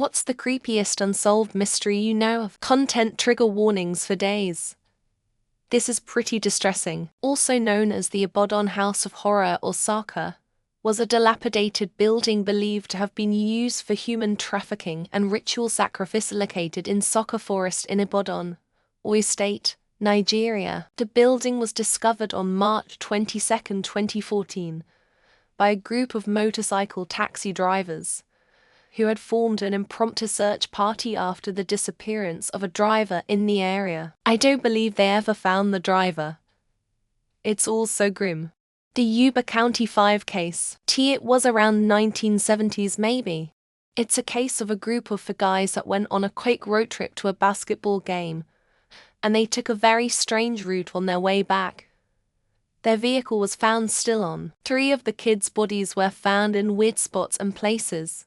What's the creepiest unsolved mystery you know of? Content trigger warnings for days. This is pretty distressing. Also known as the Abaddon House of Horror or Saka, was a dilapidated building believed to have been used for human trafficking and ritual sacrifice located in Saka Forest in Ibadan, Oyo State, Nigeria. The building was discovered on March 22, 2014, by a group of motorcycle taxi drivers who had formed an impromptu search party after the disappearance of a driver in the area. I don't believe they ever found the driver. It's all so grim. The Yuba County 5 case. It was around 1970s maybe. It's a case of a group of 4 guys that went on a quick road trip to a basketball game, and they took a very strange route on their way back. Their vehicle was found still on. 3 of the kids' bodies were found in weird spots and places,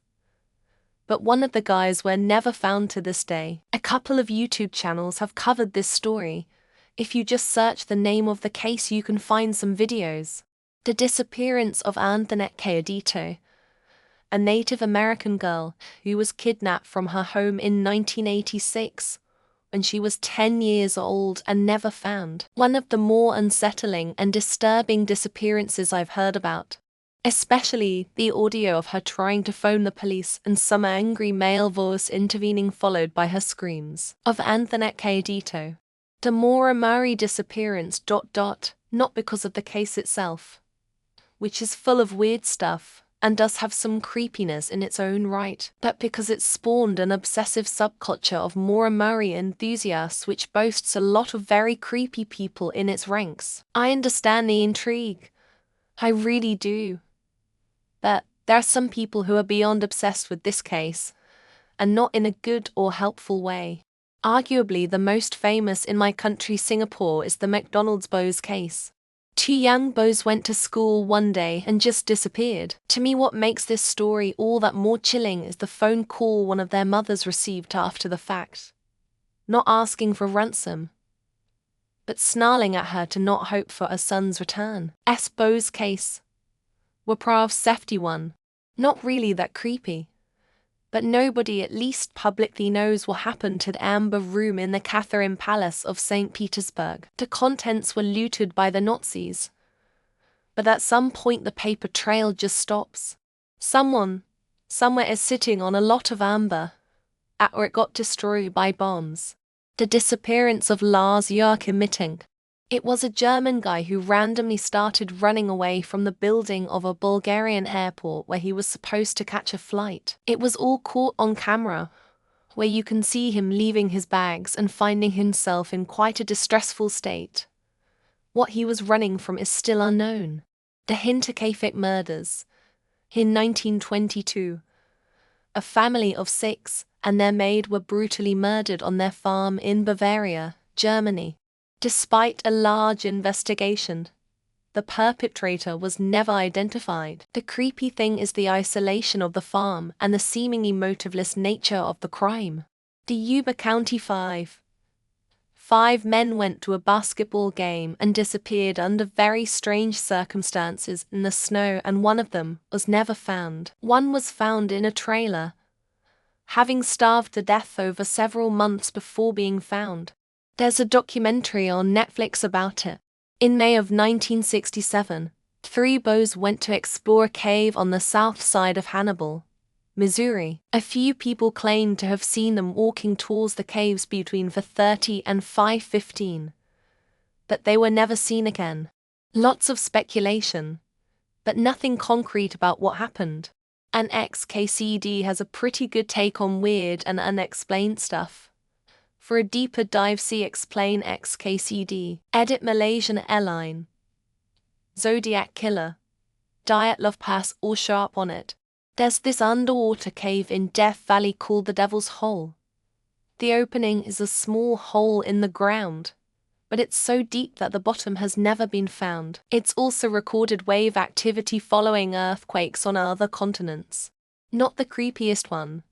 but one of the guys were never found to this day. A couple of YouTube channels have covered this story. If you just search the name of the case, you can find some videos. The disappearance of Antoinette Cayedito, a Native American girl who was kidnapped from her home in 1986 when she was 10 years old and never found. One of the more unsettling and disturbing disappearances I've heard about. Especially the audio of her trying to phone the police and some angry male voice intervening, followed by her screams. Of Antoinette Cayedito. The Maura Murray disappearance. Not because of the case itself, which is full of weird stuff and does have some creepiness in its own right, but because it spawned an obsessive subculture of Maura Murray enthusiasts which boasts a lot of very creepy people in its ranks. I understand the intrigue. I really do. But there are some people who are beyond obsessed with this case, and not in a good or helpful way. Arguably the most famous in my country, Singapore, is the McDonald's boys case. 2 young boys went to school one day and just disappeared. To me, what makes this story all that more chilling is the phone call one of their mothers received after the fact. Not asking for ransom, but snarling at her to not hope for a son's return. Bo's case. Were proud safety one. Not really that creepy. But nobody at least publicly knows what happened to the Amber Room in the Catherine Palace of St. Petersburg. The contents were looted by the Nazis. But at some point the paper trail just stops. Someone, somewhere is sitting on a lot of amber, or it got destroyed by bombs. The disappearance of Lars Joachim Mitting. It was a German guy who randomly started running away from the building of a Bulgarian airport where he was supposed to catch a flight. It was all caught on camera, where you can see him leaving his bags and finding himself in quite a distressful state. What he was running from is still unknown. The Hinterkaifeck murders. In 1922, a family of 6 and their maid were brutally murdered on their farm in Bavaria, Germany. Despite a large investigation, the perpetrator was never identified. The creepy thing is the isolation of the farm and the seemingly motiveless nature of the crime. The Yuba County 5. 5 men went to a basketball game and disappeared under very strange circumstances in the snow, and one of them was never found. One was found in a trailer, having starved to death over several months before being found. There's a documentary on Netflix about it. In May of 1967, 3 boys went to explore a cave on the south side of Hannibal, Missouri. A few people claimed to have seen them walking towards the caves between 4:30 and 5:15, but they were never seen again. Lots of speculation, but nothing concrete about what happened. An XKCD has a pretty good take on weird and unexplained stuff. For a deeper dive, see Explain XKCD. Edit Malaysian Airline. Zodiac Killer. Diet Love Pass or Sharp on it. There's this underwater cave in Death Valley called the Devil's Hole. The opening is a small hole in the ground, but it's so deep that the bottom has never been found. It's also recorded wave activity following earthquakes on other continents. Not the creepiest one,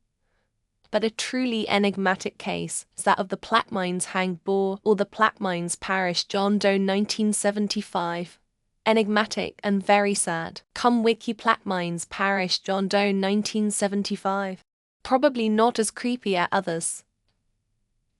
but a truly enigmatic case is that of the Plaquemines hanged boar, or the Plaquemines Parish, John Doe 1975. Enigmatic and very sad. Come Wiki Plaquemines Parish, John Doe 1975. Probably not as creepy as others,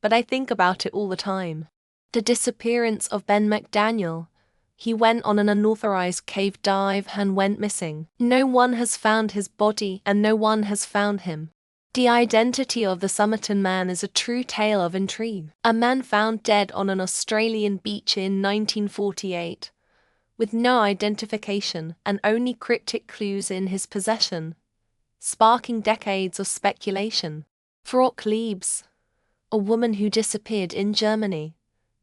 but I think about it all the time. The disappearance of Ben McDaniel. He went on an unauthorized cave dive and went missing. No one has found his body and no one has found him. The identity of the Somerton man is a true tale of intrigue. A man found dead on an Australian beach in 1948, with no identification and only cryptic clues in his possession, sparking decades of speculation. Frau Klebs, a woman who disappeared in Germany,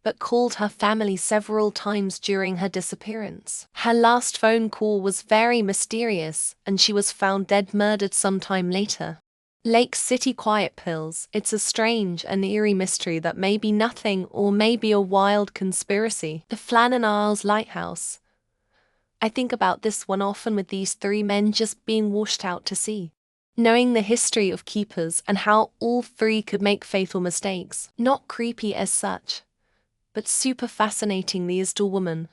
but called her family several times during her disappearance. Her last phone call was very mysterious, and she was found dead, murdered sometime later. Lake City quiet pills. It's a strange and eerie mystery that may be nothing or may be a wild conspiracy. The Flannan Isles Lighthouse. I think about this one often, with these three men just being washed out to sea. Knowing the history of keepers and how all three could make fatal mistakes. Not creepy as such, but super fascinating. The Isdal woman.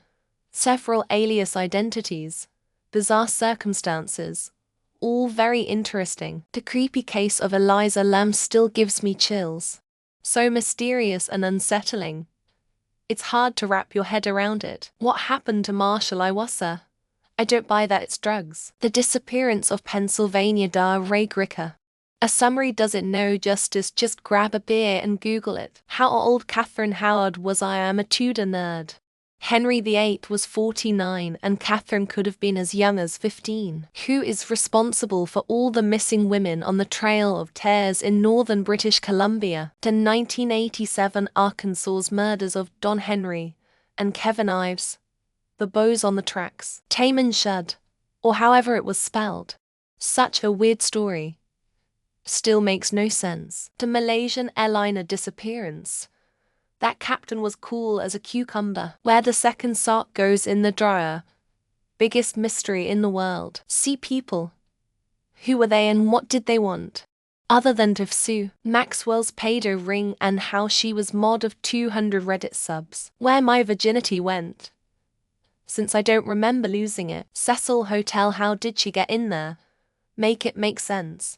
Several alias identities. Bizarre circumstances. All very interesting. The creepy case of Eliza Lamb still gives me chills. So mysterious and unsettling. It's hard to wrap your head around it. What happened to Marshall Iwasa? I don't buy that it's drugs. The disappearance of Pennsylvania Da Ray Gricker. A summary does it no justice, just grab a beer and Google it. How old Catherine Howard was? I am a Tudor nerd. Henry VIII was 49 and Catherine could have been as young as 15. Who is responsible for all the missing women on the Trail of Tears in northern British Columbia? The 1987 Arkansas murders of Don Henry and Kevin Ives. The bows on the tracks. Taman Shud, or however it was spelled. Such a weird story. Still makes no sense. The Malaysian airliner disappearance. That captain was cool as a cucumber. Where the second sock goes in the dryer. Biggest mystery in the world. Sea people. Who were they and what did they want? Other than to sue Maxwell's pedo ring and how she was mod of 200 Reddit subs. Where my virginity went. Since I don't remember losing it. Cecil Hotel, how did she get in there? Make it make sense.